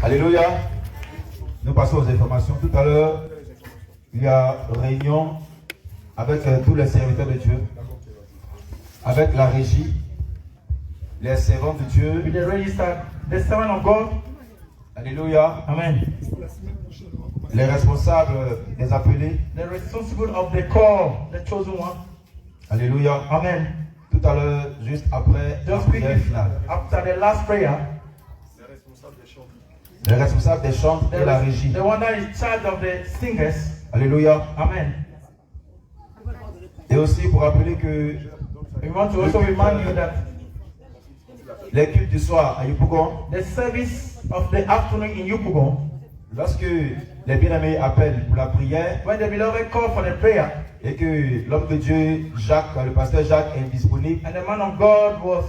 Alléluia. Nous passons aux informations. Tout à l'heure, il y a réunion avec tous les serviteurs de Dieu, avec la régie, les servants de Dieu. With the register, the servant of God. Alléluia. Amen. Les responsables des appelés. The responsible of the call, the chosen one. Alléluia. Amen. Tout à l'heure, juste après la prière finale. After the last prayer, les responsables des chants et la régie. The one that is charge of the singers. Alléluia. Amen. Et aussi pour rappeler que we want to also remind you that les cultes du soir à Yopougon, the service of the afternoon in Yopougon, lorsque les bien-aimés appellent pour la prière, when the beloved call for the prayer, et que l'homme de Dieu, Jacques, le pasteur Jacques est disponible, and the man of God was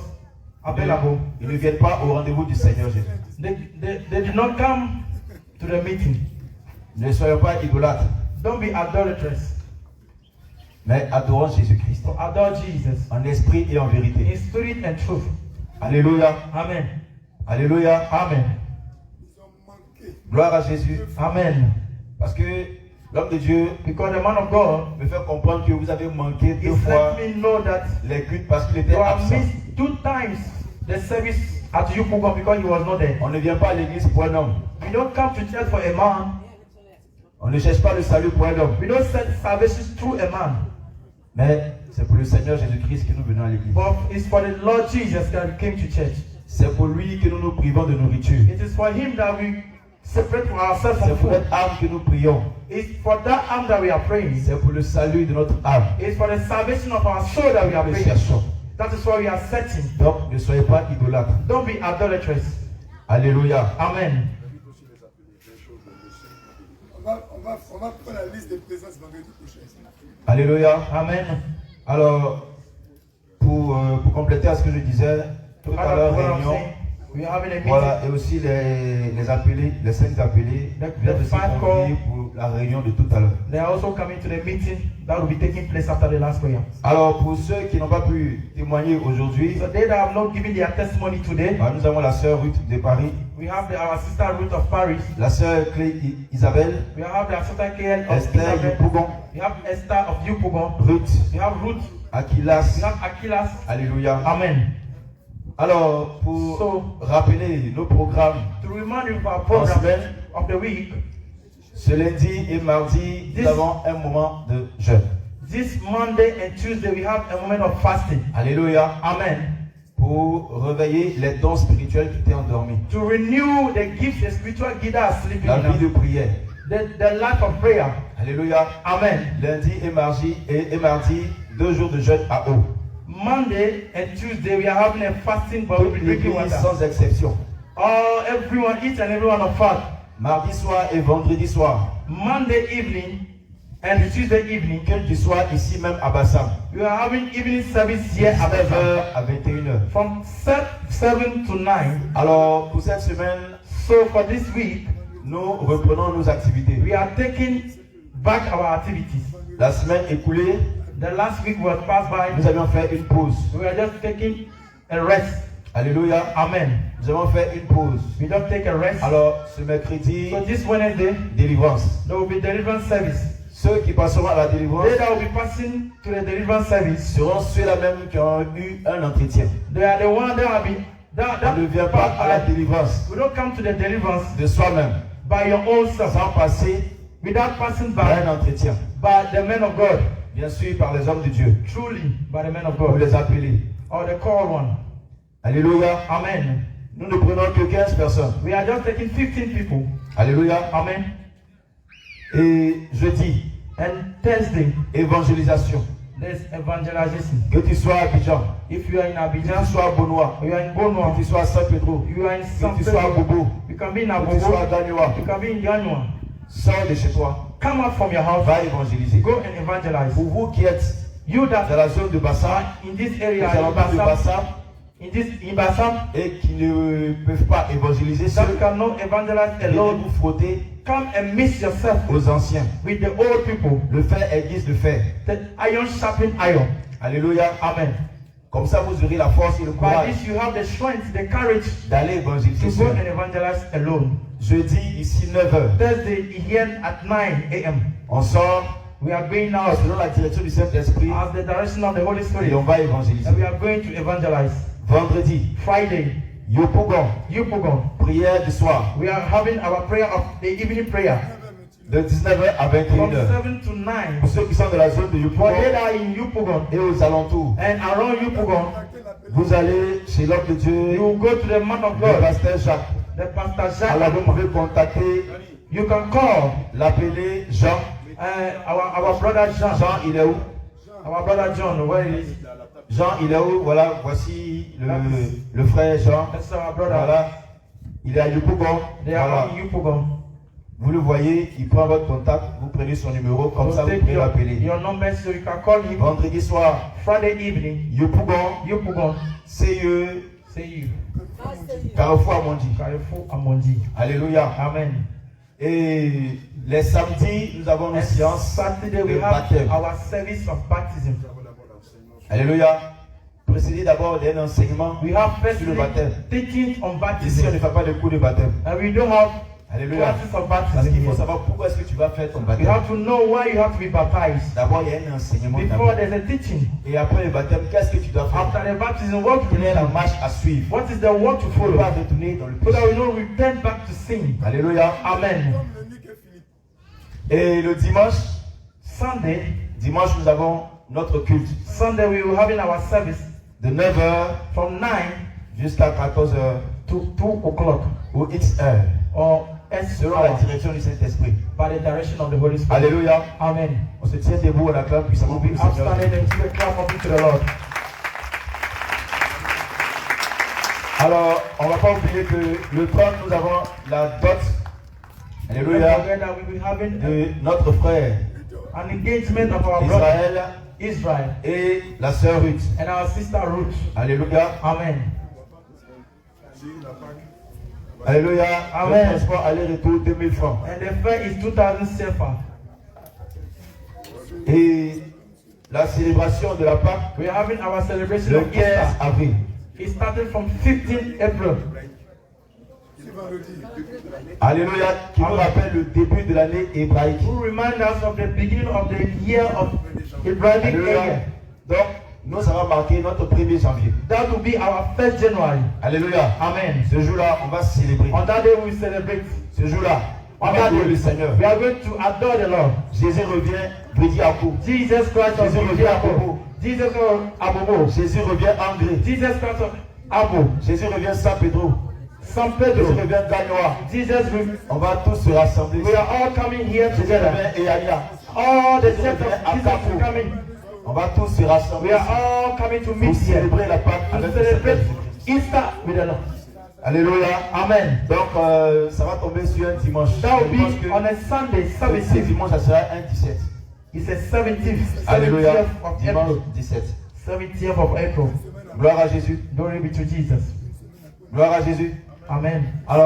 available, ils ne viennent pas au rendez-vous du Seigneur Jésus. They did not come to the meeting. Ne soyons pas idolâtres. Don't be idolatrous. Mais adorons Jésus-Christ. So adore Jesus. En esprit et en vérité. In spirit and truth. Alléluia. Amen. Alléluia. Amen. Gloire à Jésus. Amen. Parce que l'homme de Dieu, because the man of God, me fait comprendre que vous avez manqué 2 fois let me know that les cultes parce qu'il était absent. Missed 2 times the service at Yopougon because he was not there. On ne vient pas à l'église pour un homme. We don't come to church for a man. On ne cherche pas le salut pour un homme. We don't search salvation through a man. Mais c'est pour le Seigneur Jésus-Christ que nous venons à l'église. But it's for the Lord Jesus that we came to church. C'est pour lui que nous nous privons de nourriture. It is for him that we separate ourselves from food. C'est pour food. cette âme que nous prions. It's for that âme that we are praying. C'est pour le salut de notre âme. It's for the salvation of our soul that we are praying. That is why we are searching. Donc ne soyez pas idolâtres. Don't be idolatrous. Alléluia. Amen. On va prendre la liste des présences vendredi prochain. Alléluia. Amen. Alors, pour compléter à ce que je disais, tout à l'heure, réunion, voilà, et aussi les appelés, les 5 appelés, viennent aussi conviés pour la réunion de tout à l'heure. They are also coming to the meeting that will be taking place after the last prayer. Alors, pour ceux qui n'ont pas pu témoigner aujourd'hui, so they that have not given their testimony today, nous avons la sœur Ruth de Paris. We have our sister Ruth of Paris. La sœur Clé Isabelle. We have the sister Clé of Esther Yopougon. We have Esther of Yopougon. Ruth. We have Ruth. Aquilas. We have Aquilas. Alléluia. Amen. Alors, pour rappeler nos programmes, to remind you of our program of the week, ce lundi et mardi, nous avons un moment de jeûne. This Monday and Tuesday, we have a moment of fasting. Alléluia. Amen. Pour réveiller les dons spirituels qui étaient endormis. To renew the gifts, the spiritual gifts that are sleeping. La vie de prière. The life of prayer. Alléluia. Amen. Lundi et mardi, 2 jours de jeûne à eau. Monday and Tuesday, we are having a fasting, but we'll be drinking water. Sans exception. Everyone, each and every one of us. Mardi soir et vendredi soir. Monday evening and Tuesday evening. Quel que soit ici même à Bassam. We are having evening service here at 9h à 21h. From 7 to 9. Alors, pour cette semaine, so for this week, nous reprenons nos activités. We are taking back our activities. La semaine écoulée, the last week was passed by. Nous avions fait une pause. We are just taking a rest. Alléluia. Amen. Nous avons fait une pause. We don't take a rest. Alors, ce mercredi, so this Wednesday, délivrance. There will be deliverance service. Ceux qui passeront à la délivrance, they that will be passing to the deliverance service, seront ceux-là même qui ont eu un entretien. They are the ones that have been. On ne vient pas à la délivrance. We don't come to the deliverance de soi-même. By your own self. Sans passer without passing by un entretien. By the men of God. Bien sûr, par les hommes de Dieu. Truly, by the men of God. Vous les appelez. Or the called one. Alléluia. Amen. Nous ne prenons que 15 personnes. We are just taking 15 people. Alléluia. Amen. Et jeudi. And Thursday. Évangélisation. There's evangelization. Que tu sois à Abidjan. If you are in Abidjan. Que tu sois à Bonois. You are in Bonois. Que tu sois à Saint-Pedro. You are in Saint-Pedro. Que tu sois à Bobo. You can be in Abobo. Que tu sois à Gagnoa. You can be in Gagnoa. Sors de chez toi. Come out from your house. Va évangéliser. Go and evangelize. Pour vous qui êtes dans la zone de Bassam, in this area, de Bassam, in Bassam, et qui ne peuvent pas évangéliser seul, cannot evangelize alone, vous frotter come and mix yourself aux anciens. With the old people. Le fer aiguise le fer. The iron sharpen iron. Alléluia. Amen. Comme ça, vous aurez la force et le By courage this you have the strength, the courage d'aller évangéliser. to go and evangelize alone. Jeudi, ici 9h, Thursday here at 9 a.m. on sort We are going out selon la direction du Saint-Esprit as the direction of the Holy Spirit. et on va évangéliser. And we are going to evangelize. Vendredi, Friday, Yopougon, Yupougon. prière du soir, We are having our prayer of the evening prayer de 19h à from 21h. 7 to 9. Pour ceux qui sont de la zone de For Yopougon they that are in Yupougon et aux alentours, and around Yupougon, vous allez chez l'homme de you Dieu, will go to the man of le God, pasteur Jacques. the Pastor Jacques. Alors vous pouvez contacter, You can call l'appeler Jean. our brother Jean. Jean, il est où? Our brother John, where he is? Jean, il est où? Voilà, voici le frère Jean. That's our brother. Voilà, il est à Yopougon. They are Voilà. in Yupougon. Vous le voyez, il prend votre contact, vous prenez son numéro, comme So ça vous take pouvez l'appeler. your number so you can call him. Vendredi soir, Friday evening, Yopougon, Yupougon. CE, Say you. Carrefour Amondi. Carrefour Amondi. Alléluia. Amen. Et les samedis, nous avons nos And séances Saturday de we have baptême. our service of baptism. Alléluia. Précédé d'abord d'un enseignement We have sur le firstly baptême. teachings on Ici, on baptism. ne fait pas de cours de baptême. And we don't have Alléluia. classes of Parce baptism qu'il faut here. savoir pourquoi est-ce que tu vas faire ton You baptême. have to know why you have to be baptized. D'abord, il y a un enseignement. Before d'abord. there's a teaching. Et après le baptême, qu'est-ce que tu dois faire? After the baptism, what do Quelle you est la do? marche à suivre? What is the word to Pour ne pas follow? retourner dans le So that péché. we don't return back to sin. Alléluia. Amen. Comme le Nick et Philippe. Et le dimanche, Sunday, nous avons notre culte Sunday we will having our service de 9h from 9 jusqu'à 14h to 2 o'clock ou X heure, or S selon la hour direction du Saint-Esprit. by the direction of the Holy Spirit. Alléluia. Amen. On se tient debout, on acclame puissamment pour le Seigneur. Outstanding and give a clap of it to the Lord. Alors, on ne va pas oublier que le 30, nous avons la dot, Don't alléluia, forget that we will having de notre frère an engagement of our brother Israël Israel et la sœur Ruth. and our sister Ruth. Alléluia. Amen. Alléluia. Amen. Le transport aller-retour 2000 francs. And the fare is 2,000 sefer. Et la célébration de la Pâque, We are having our celebration le of 15 Easter. avril. It started from 15 April. C'est vendredi. Alléluia. Qui nous rappelle le début de l'année hébraïque. Who remind us of the beginning of the year of Abrahamic Alléluia. year. Donc, nous avons marqué notre 1er janvier. That will be our 1st January. Alléluia. Amen. Ce jour-là, on va célébrer. On that day we will celebrate. Ce jour-là, on On va that adorer day le Seigneur. we are going to adore the Lord. Jésus revient, Brady à coup. Jesus Christ of Jésus revient à Abo. Bobo. Jesus of Abobo. Jésus revient André. Jesus Christ of Abo. Jésus revient San Pedro. San Jésus Pedro. revient Gagnoa. Jesus will. On va tous se rassembler. We are all coming here Jésus together. revient Eania. All the church of Jesus are coming. On va tous se We rassembler are all coming to pour meet here célébrer la Pâque to avec le celebrate Seigneur. Easter with the Lord. Alléluia. Amen. Donc, ça va tomber sur un dimanche. That will Je pense be que on a Sunday, ce 17th. dimanche, ça sera un 17. It's a 17th, Alléluia. 70th of Dimanche April. 17. 70th of April. Gloire à Jésus. Glory be to Jesus. Gloire à Jésus. Amen. Alors,